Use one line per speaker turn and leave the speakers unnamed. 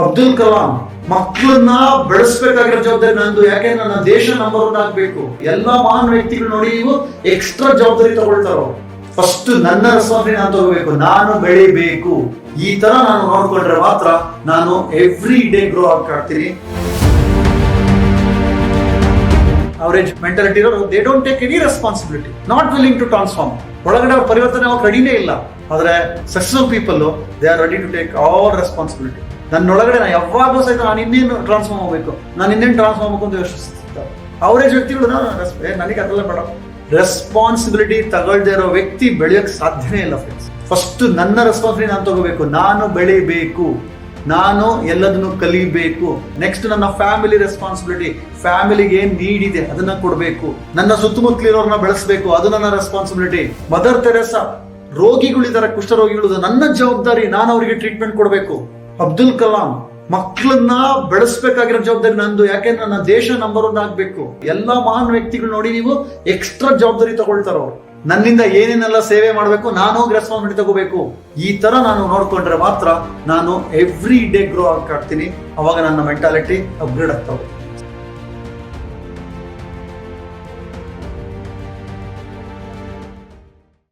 ಅಬ್ದುಲ್ ಕಲಾಂ ಮಕ್ಕಳನ್ನ ಬೆಳೆಸ್ಬೇಕಾಗಿರೋ ಜವಾಬ್ದಾರಿ ನಂದು. ಯಾಕೆ ನನ್ನ ದೇಶ ನಂಬರ್ 1 ಆಗ್ಬೇಕು. ಎಲ್ಲಾ ಮಹಾನ್ ವ್ಯಕ್ತಿಗಳು ನೋಡಿ, ನೀವು ಎಕ್ಸ್ಟ್ರಾ ಜವಾಬ್ದಾರಿ ತಗೊಳ್ತಾರೋ. ಫಸ್ಟ್ ನನ್ನ ರೆಸ್ಪಾನ್ಸಿಬಿಲಿಟಿ ನಾನು ತಗೋಬೇಕು, ನಾನು ಬೆಳಿಬೇಕು. ಈ ತರ ನಾನು ನೋಡ್ಕೊಂಡ್ರೆ ಮಾತ್ರ ನಾನು ಎವ್ರಿ ಡೇ ಗ್ರೋ ಆಗ್ತೀನಿ. ಅವರೇಜ್ ಮೆಂಟಾಲಿಟಿ ಇರೋರು, they don't take any responsibility, not willing to transform. ಒಳಗಡೆ ಅವ್ರ ಪರಿವರ್ತನೆ ಅವ್ರು ರೆಡಿನೇ ಇಲ್ಲ. ಆದ್ರೆ successful people they are ready to take all responsibility. ನನ್ನೊಳಗಡೆ ನಾನು ಯಾವಾಗಲೂ ಸಹಿತ ನಾನು ಇನ್ನೇನು ಟ್ರಾನ್ಸ್ಫಾರ್ಮ್ ಆಗಬೇಕು, ನಾನು ಇನ್ನೇನು ಟ್ರಾನ್ಸ್ಫಾರ್ಮ್ ಆಗಬೇಕು ಅಂತ ಯೋಚಿಸ್ತಿರ್ತಾರೆ. ಅವರೇಜ್ ವ್ಯಕ್ತಿಗಳು ನನಗೆ ಅದೆಲ್ಲ ಬೇಡ. ರೆಸ್ಪಾನ್ಸಿಬಿಲಿಟಿ ತಗೊಳ್ದೇ ಇರೋ ವ್ಯಕ್ತಿ ಬೆಳೆಯೋಕೆ ಸಾಧ್ಯನೇ ಇಲ್ಲ ಫ್ರೆಂಡ್ಸ್. ಫಸ್ಟ್ ನನ್ನ ರೆಸ್ಪಾನ್ಸಿಬಿಲಿಟಿ ನಾನು ತಗೋಬೇಕು, ನಾನು ಬೆಳಿಬೇಕು, ನಾನು ಎಲ್ಲದನ್ನು ಕಲಿಬೇಕು. ನೆಕ್ಸ್ಟ್ ನನ್ನ ಫ್ಯಾಮಿಲಿ ರೆಸ್ಪಾನ್ಸಿಬಿಲಿಟಿ, ಫ್ಯಾಮಿಲಿಗೆ ಏನ್ ನೀಡ್ ಇದೆ ಅದನ್ನ ಕೊಡಬೇಕು. ನನ್ನ ಸುತ್ತಮುತ್ತಲಿರೋರ್ನ ಬೆಳೆಸಬೇಕು, ಅದು ನನ್ನ ರೆಸ್ಪಾನ್ಸಿಬಿಲಿಟಿ. ಮದರ್ ತೆರೇಸಾ, ರೋಗಿಗಳಿದ್ದಾರೆ, ಕುಷ್ಠರೋಗಿಗಳು, ನನ್ನ ಜವಾಬ್ದಾರಿ, ನಾನು ಅವರಿಗೆ ಟ್ರೀಟ್ಮೆಂಟ್ ಕೊಡಬೇಕು. ಅಬ್ದುಲ್ ಕಲಾಂ ಮಕ್ಕಳನ್ನ ಬೆಳೆಸ್ಬೇಕಾಗಿರೋ ಜವಾಬ್ದಾರಿ ನಂದು. ಯಾಕೆ ನನ್ನ ದೇಶ ನಂಬರ್ 1 ಆಗ್ಬೇಕು. ಎಲ್ಲಾ ಮಹಾನ್ ವ್ಯಕ್ತಿಗಳು ನೋಡಿ, ನೀವು ಎಕ್ಸ್ಟ್ರಾ ಜವಾಬ್ದಾರಿ ತಗೊಳ್ತಾರೋ. ನನ್ನಿಂದ ಏನೇನೆಲ್ಲ ಸೇವೆ ಮಾಡಬೇಕು, ನಾನು ಹೋಗಿ ರೆಸ್ಪಾನ್ಸಿಬಿಲಿಟಿ ತಗೋಬೇಕು. ಈ ತರ ನಾನು ನೋಡ್ಕೊಂಡ್ರೆ ಮಾತ್ರ ನಾನು ಎವ್ರಿ ಡೇ ಗ್ರೋ ಆಗ್ತೀನಿ. ಅವಾಗ ನನ್ನ ಮೆಂಟಾಲಿಟಿ ಅಪ್ಗ್ರೇಡ್ ಆಗ್ತಾವೆ.